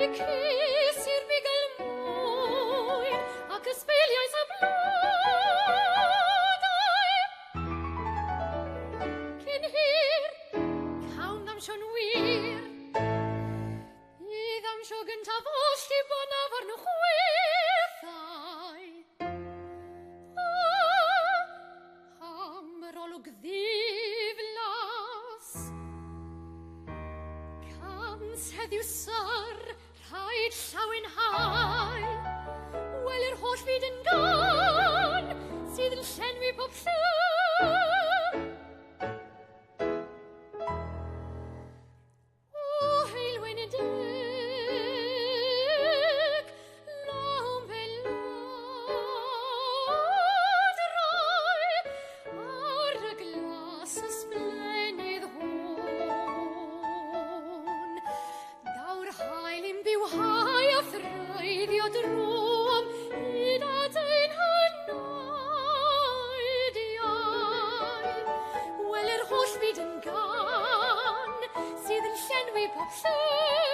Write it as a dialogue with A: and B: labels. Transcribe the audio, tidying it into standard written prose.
A: Cysur bigel mwyn ac ysbeiliais y blodau. Cyn hir, cawn ddam sio'n wir, i ddam sio gyntaf os di bonaf ar nhw chwethau. Am yr olwg ddiflas, cams heddiw sar, rhaid llawyn hau. Wel yr holl fyd yn gan, sydd yn llenwi pob llyn. O heilwen y dig, lawn beladrau, ar y glas ysblenydd hwn. Daw'r hael yn byw hai a threiddio drwm, hyd at ein hynaidiau. Wel yr holl byd yn gan, sydd yn llenwi pob llyn.